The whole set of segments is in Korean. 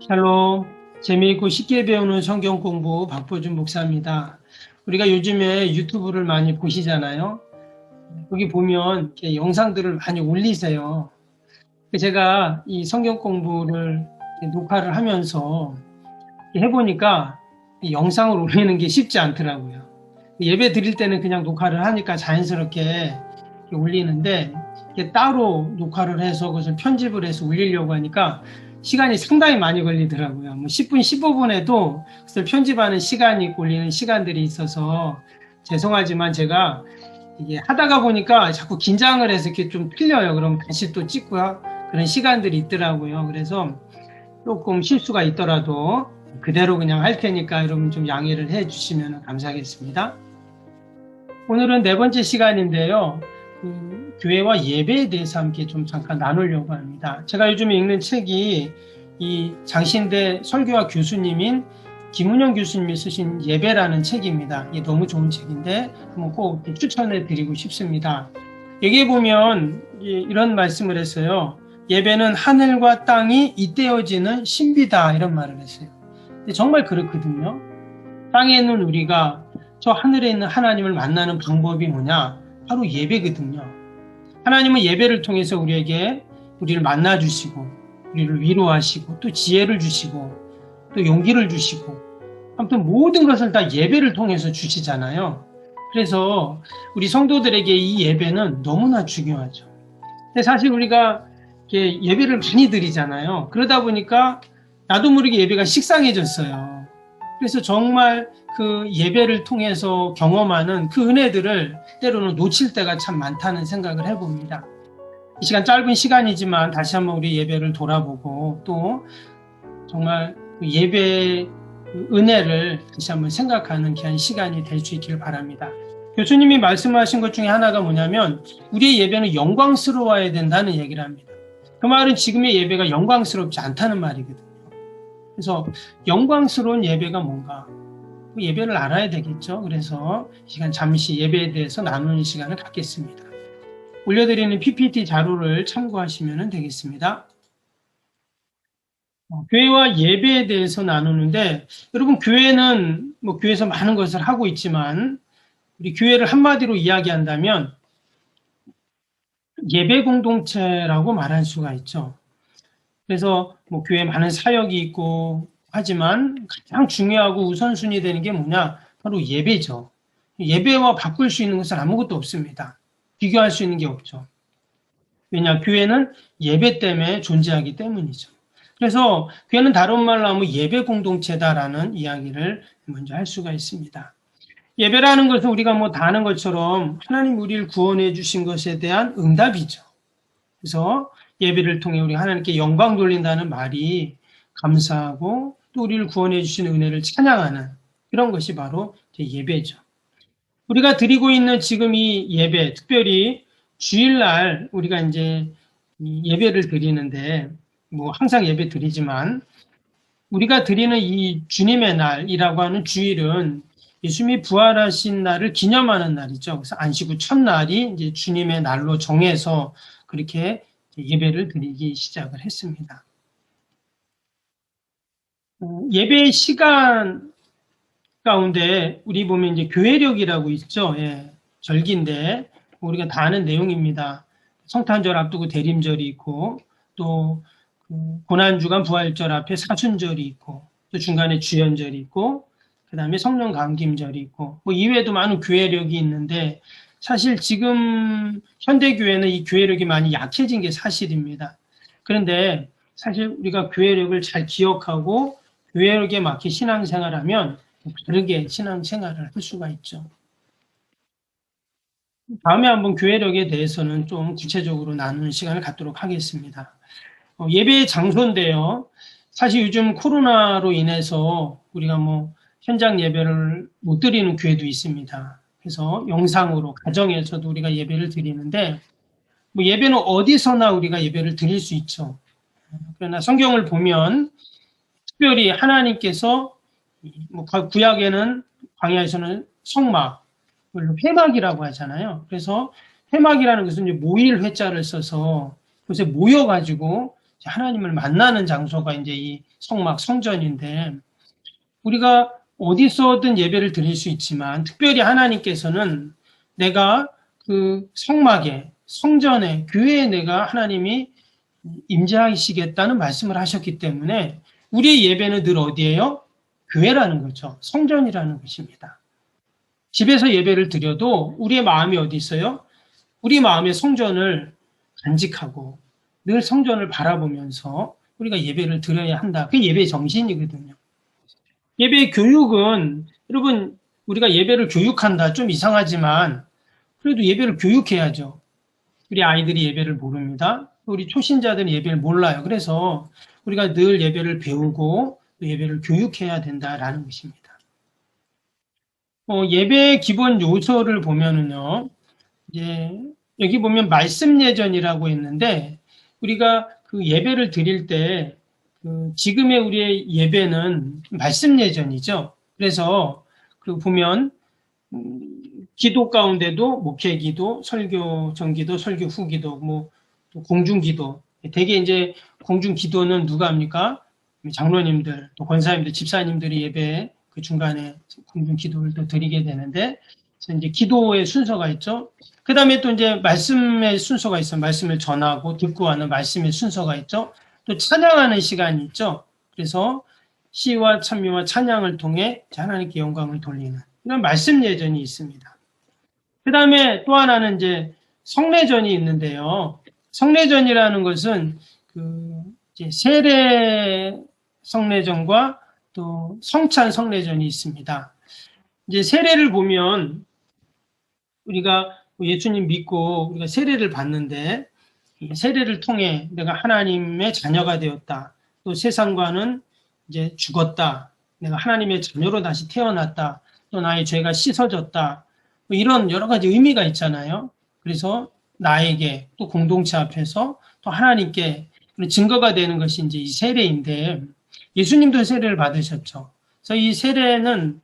샬롬, 재미있고 쉽게 배우는 성경 공부 박보준 목사입니다. 우리가 요즘에 유튜브를 많이 보시잖아요. 거기 보면 이렇게 영상들을 많이 올리세요. 제가 이 성경 공부를 녹화를 하면서 해보니까 이 영상을 올리는 게 쉽지 않더라고요. 예배 드릴 때는 그냥 녹화를 하니까 자연스럽게 올리는데 따로 녹화를 해서 그것을 편집을 해서 올리려고 하니까 시간이 상당히 많이 걸리더라고요. 뭐 10분, 15분에도 그것을 편집하는 시간이 걸리는 시간들이 있어서 죄송하지만 제가 이게 하다가 보니까 자꾸 긴장을 해서 이렇게 좀 틀려요. 그럼 다시 또 찍고요. 그런 시간들이 있더라고요. 그래서 조금 실수가 있더라도 그대로 그냥 할 테니까 여러분 좀 양해를 해 주시면 감사하겠습니다. 오늘은 네 번째 시간인데요. 교회와 예배에 대해서 함께 좀 잠깐 나누려고 합니다. 제가 요즘에 읽는 책이 이 장신대 설교와 교수님인 김은영 교수님이 쓰신 예배라는 책입니다. 이게 너무 좋은 책인데 한번 꼭 추천해 드리고 싶습니다. 여기에 보면 이런 말씀을 했어요. 예배는 하늘과 땅이 잇대어지는 신비다, 이런 말을 했어요. 근데 정말 그렇거든요. 땅에 있는 우리가 저 하늘에 있는 하나님을 만나는 방법이 뭐냐? 바로 예배거든요. 하나님은 예배를 통해서 우리를 만나주시고, 우리를 위로하시고, 또 지혜를 주시고, 또 용기를 주시고, 아무튼 모든 것을 다 예배를 통해서 주시잖아요. 그래서 우리 성도들에게 이 예배는 너무나 중요하죠. 근데 사실 우리가 예배를 많이 드리잖아요. 그러다 보니까 나도 모르게 예배가 식상해졌어요. 그래서 정말 그 예배를 통해서 경험하는 그 은혜들을 때로는 놓칠 때가 참 많다는 생각을 해봅니다. 이 시간 짧은 시간이지만 다시 한번 우리 예배를 돌아보고 또 정말 예배의 은혜를 다시 한번 생각하는 귀한 시간이 될 수 있기를 바랍니다. 교수님이 말씀하신 것 중에 하나가 뭐냐면 우리의 예배는 영광스러워야 된다는 얘기를 합니다. 그 말은 지금의 예배가 영광스럽지 않다는 말이거든요. 그래서 영광스러운 예배가 뭔가? 예배를 알아야 되겠죠. 그래서 이 시간 잠시 예배에 대해서 나누는 시간을 갖겠습니다. 올려드리는 PPT 자료를 참고하시면 되겠습니다. 교회와 예배에 대해서 나누는데 여러분 교회는 교회에서 많은 것을 하고 있지만 우리 교회를 한마디로 이야기한다면 예배 공동체라고 말할 수가 있죠. 그래서 교회에 많은 사역이 있고 하지만 가장 중요하고 우선순위 되는 게 뭐냐? 바로 예배죠. 예배와 바꿀 수 있는 것은 아무것도 없습니다. 비교할 수 있는 게 없죠. 왜냐? 교회는 예배 때문에 존재하기 때문이죠. 그래서 교회는 다른 말로 하면 예배 공동체다라는 이야기를 먼저 할 수가 있습니다. 예배라는 것은 우리가 다 아는 것처럼 하나님 우리를 구원해 주신 것에 대한 응답이죠. 그래서 예배를 통해 우리 하나님께 영광 돌린다는 말이 감사하고 또 우리를 구원해 주시는 은혜를 찬양하는 그런 것이 바로 예배죠. 우리가 드리고 있는 지금 이 예배, 특별히 주일날 우리가 이제 예배를 드리는데 항상 예배 드리지만 우리가 드리는 이 주님의 날이라고 하는 주일은 예수님이 부활하신 날을 기념하는 날이죠. 그래서 안식 후 첫날이 이제 주님의 날로 정해서 그렇게 예배를 드리기 시작을 했습니다. 예배 시간 가운데 우리 보면 이제 교회력이라고 있죠. 예, 절기인데 우리가 다 아는 내용입니다. 성탄절 앞두고 대림절이 있고 또 고난주간 부활절 앞에 사순절이 있고 또 중간에 주연절이 있고 그 다음에 성령 감김절이 있고 이외에도 많은 교회력이 있는데 사실 지금 현대교회는 이 교회력이 많이 약해진 게 사실입니다. 그런데 사실 우리가 교회력을 잘 기억하고 교회력에 맞게 신앙생활하면 다르게 신앙생활을 할 수가 있죠. 다음에 한번 교회력에 대해서는 좀 구체적으로 나누는 시간을 갖도록 하겠습니다. 예배의 장소인데요. 사실 요즘 코로나로 인해서 우리가 현장 예배를 못 드리는 교회도 있습니다. 그래서 영상으로 가정에서도 우리가 예배를 드리는데 예배는 어디서나 우리가 예배를 드릴 수 있죠. 그러나 성경을 보면 특별히 하나님께서 구약에는 광야에서는 성막, 회막이라고 하잖아요. 그래서 회막이라는 것은 모일 회자를 써서 그것에 모여가지고 하나님을 만나는 장소가 이제 이 성막, 성전인데, 우리가 어디서든 예배를 드릴 수 있지만, 특별히 하나님께서는 내가 그 성막에, 성전에, 교회에 내가 하나님이 임재하시겠다는 말씀을 하셨기 때문에, 우리의 예배는 늘 어디예요? 교회라는 거죠. 성전이라는 것입니다. 집에서 예배를 드려도 우리의 마음이 어디 있어요? 우리 마음의 성전을 간직하고 늘 성전을 바라보면서 우리가 예배를 드려야 한다. 그게 예배의 정신이거든요. 예배의 교육은 여러분 우리가 예배를 교육한다. 좀 이상하지만 그래도 예배를 교육해야죠. 우리 아이들이 예배를 모릅니다. 우리 초신자들은 예배를 몰라요. 그래서 우리가 늘 예배를 배우고 예배를 교육해야 된다라는 것입니다. 예배의 기본 요소를 보면은요, 이제 여기 보면 말씀 예전이라고 있는데 우리가 그 예배를 드릴 때 지금의 우리의 예배는 말씀 예전이죠. 그래서 그 보면 기도 가운데도 목회 기도, 설교 전기도, 설교 후기도, 뭐 또 공중 기도. 대개 이제 공중 기도는 누가 합니까? 장로님들, 또 권사님들, 집사님들이 예배 그 중간에 공중 기도를 또 드리게 되는데, 그래서 이제 기도의 순서가 있죠. 그 다음에 또 이제 말씀의 순서가 있어요. 말씀을 전하고 듣고 하는 말씀의 순서가 있죠. 또 찬양하는 시간이 있죠. 그래서 시와 찬미와 찬양을 통해 하나님께 영광을 돌리는 이런 말씀 예전이 있습니다. 그 다음에 또 하나는 이제 성례전이 있는데요. 성례전이라는 것은 이제 세례 성례전과 또 성찬 성례전이 있습니다. 이제 세례를 보면 우리가 예수님 믿고 우리가 세례를 받는데 세례를 통해 내가 하나님의 자녀가 되었다. 또 세상과는 이제 죽었다. 내가 하나님의 자녀로 다시 태어났다. 또 나의 죄가 씻어졌다. 뭐 이런 여러 가지 의미가 있잖아요. 그래서 나에게 또 공동체 앞에서 또 하나님께 증거가 되는 것이 이제 이 세례인데 예수님도 세례를 받으셨죠. 그래서 이 세례는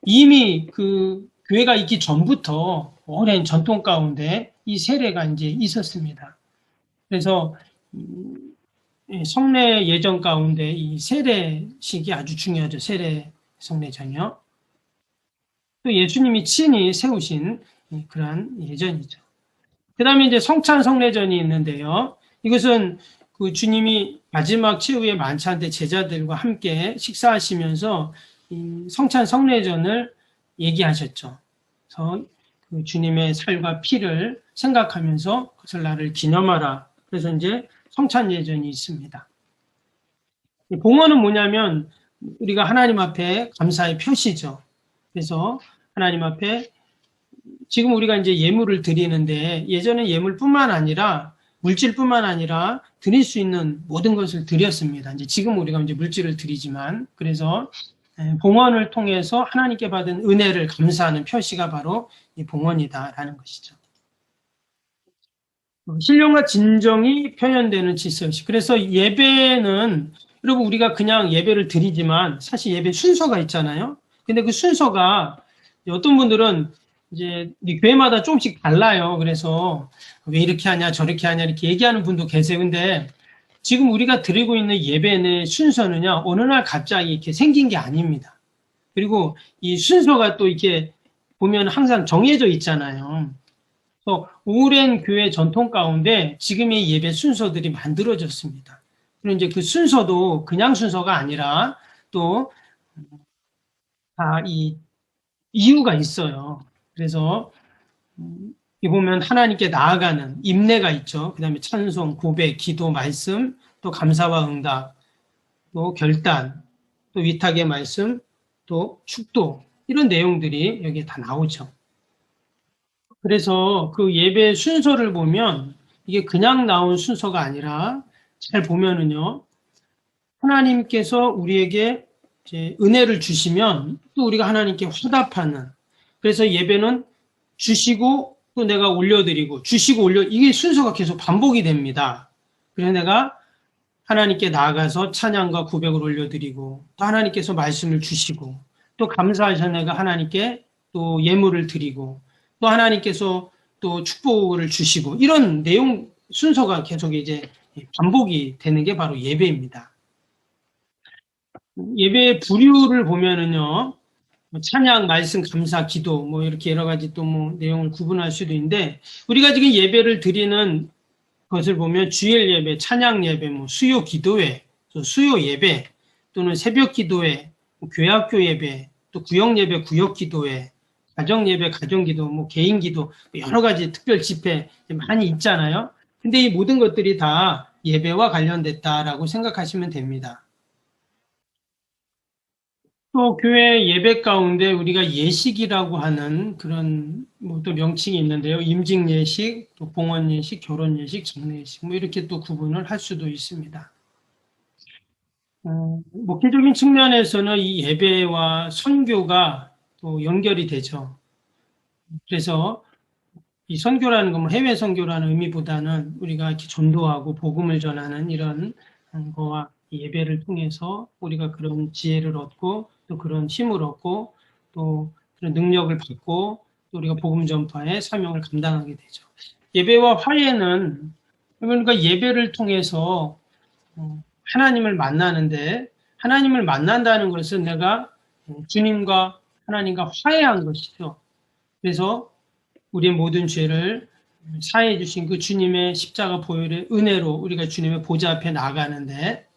이미 그 교회가 있기 전부터 오랜 전통 가운데 이 세례가 이제 있었습니다. 그래서 성례 예전 가운데 이 세례식이 아주 중요하죠. 세례 성례전이요. 또 예수님이 친히 세우신 그러한 예전이죠. 그 다음에 이제 성찬 성례전이 있는데요. 이것은 그 주님이 마지막 최후의 만찬 때 제자들과 함께 식사하시면서 이 성찬 성례전을 얘기하셨죠. 그래서 그 주님의 살과 피를 생각하면서 그것을 나를 기념하라. 그래서 이제 성찬 예전이 있습니다. 봉헌은 뭐냐면 우리가 하나님 앞에 감사의 표시죠. 그래서 하나님 앞에 지금 우리가 이제 예물을 드리는데 예전에 예물뿐만 아니라 물질뿐만 아니라 드릴 수 있는 모든 것을 드렸습니다. 이제 지금 우리가 이제 물질을 드리지만 그래서 봉헌을 통해서 하나님께 받은 은혜를 감사하는 표시가 바로 이 봉헌이다라는 것이죠. 신령과 진정이 표현되는 질서식. 그래서 예배는 여러분 우리가 그냥 예배를 드리지만 사실 예배 순서가 있잖아요. 근데 그 순서가 어떤 분들은 이제 교회마다 조금씩 달라요. 그래서 왜 이렇게 하냐 저렇게 하냐 이렇게 얘기하는 분도 계세요. 근데 지금 우리가 드리고 있는 예배의 순서는요. 어느 날 갑자기 이렇게 생긴 게 아닙니다. 그리고 이 순서가 또 이렇게 보면 항상 정해져 있잖아요. 그래서 오랜 교회 전통 가운데 지금의 예배 순서들이 만들어졌습니다. 그리고 이제 그 순서도 그냥 순서가 아니라 또 이 이유가 있어요. 그래서 이 보면 하나님께 나아가는 인내가 있죠. 그 다음에 찬송, 고백, 기도, 말씀, 또 감사와 응답, 또 결단, 또 위탁의 말씀, 또 축도 이런 내용들이 여기에 다 나오죠. 그래서 그 예배 순서를 보면 이게 그냥 나온 순서가 아니라 잘 보면은요. 하나님께서 우리에게 이제 은혜를 주시면 또 우리가 하나님께 화답하는 그래서 예배는 주시고 또 내가 올려드리고 주시고 이게 순서가 계속 반복이 됩니다. 그래서 내가 하나님께 나아가서 찬양과 고백을 올려드리고 또 하나님께서 말씀을 주시고 또 감사하셔서 내가 하나님께 또 예물을 드리고 또 하나님께서 또 축복을 주시고 이런 내용 순서가 계속 이제 반복이 되는 게 바로 예배입니다. 예배의 부류를 보면은요, 찬양, 말씀, 감사, 기도, 이렇게 여러 가지 또 내용을 구분할 수도 있는데, 우리가 지금 예배를 드리는 것을 보면 주일 예배, 찬양 예배, 수요 기도회, 수요 예배, 또는 새벽 기도회, 교회학교 예배, 또 구역 예배, 구역 기도회, 가정 예배, 가정 기도, 개인 기도, 여러 가지 특별 집회 많이 있잖아요. 근데 이 모든 것들이 다 예배와 관련됐다라고 생각하시면 됩니다. 또 교회 예배 가운데 우리가 예식이라고 하는 그런 또 명칭이 있는데요. 임직 예식, 또 봉헌 예식, 결혼 예식, 장례 예식 이렇게 또 구분을 할 수도 있습니다. 목회적인 측면에서는 이 예배와 선교가 또 연결이 되죠. 그래서 이 선교라는 건 해외 선교라는 의미보다는 우리가 이렇게 전도하고 복음을 전하는 이런 거와 예배를 통해서 우리가 그런 지혜를 얻고 또 그런 힘을 얻고 또 그런 능력을 받고 또 우리가 복음 전파의 사명을 감당하게 되죠. 예배와 화해는 그러니까 예배를 통해서 하나님을 만나는데 하나님을 만난다는 것은 내가 주님과 하나님과 화해한 것이죠. 그래서 우리의 모든 죄를 사해해 주신 그 주님의 십자가 보혈의 은혜로 우리가 주님의 보좌 앞에 나가는데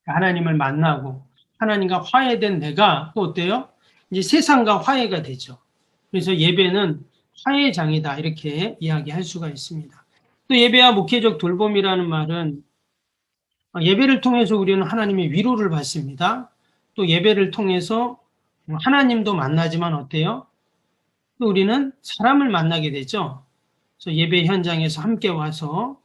하나님을 만나고 하나님과 화해된 내가 또 어때요? 이제 세상과 화해가 되죠. 그래서 예배는 화해장이다 이렇게 이야기할 수가 있습니다. 또 예배와 목회적 돌봄이라는 말은 예배를 통해서 우리는 하나님의 위로를 받습니다. 또 예배를 통해서 하나님도 만나지만 어때요? 또 우리는 사람을 만나게 되죠. 그래서 예배 현장에서 함께 와서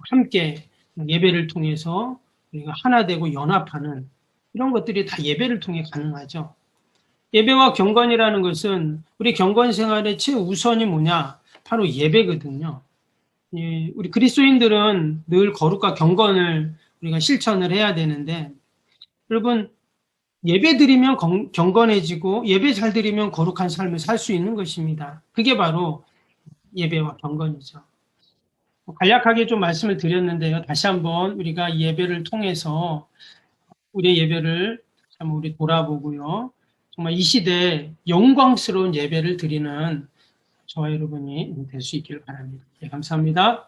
함께 예배를 통해서 우리가 하나 되고 연합하는 이런 것들이 다 예배를 통해 가능하죠. 예배와 경건이라는 것은 우리 경건 생활의 최우선이 뭐냐? 바로 예배거든요. 우리 그리스도인들은 늘 거룩과 경건을 우리가 실천을 해야 되는데 여러분 예배 드리면 경건해지고 예배 잘 드리면 거룩한 삶을 살 수 있는 것입니다. 그게 바로 예배와 경건이죠. 간략하게 좀 말씀을 드렸는데요. 다시 한번 우리가 예배를 통해서 우리의 예배를 한번 우리 돌아보고요. 정말 이 시대에 영광스러운 예배를 드리는 저와 여러분이 될 수 있기를 바랍니다. 네, 감사합니다.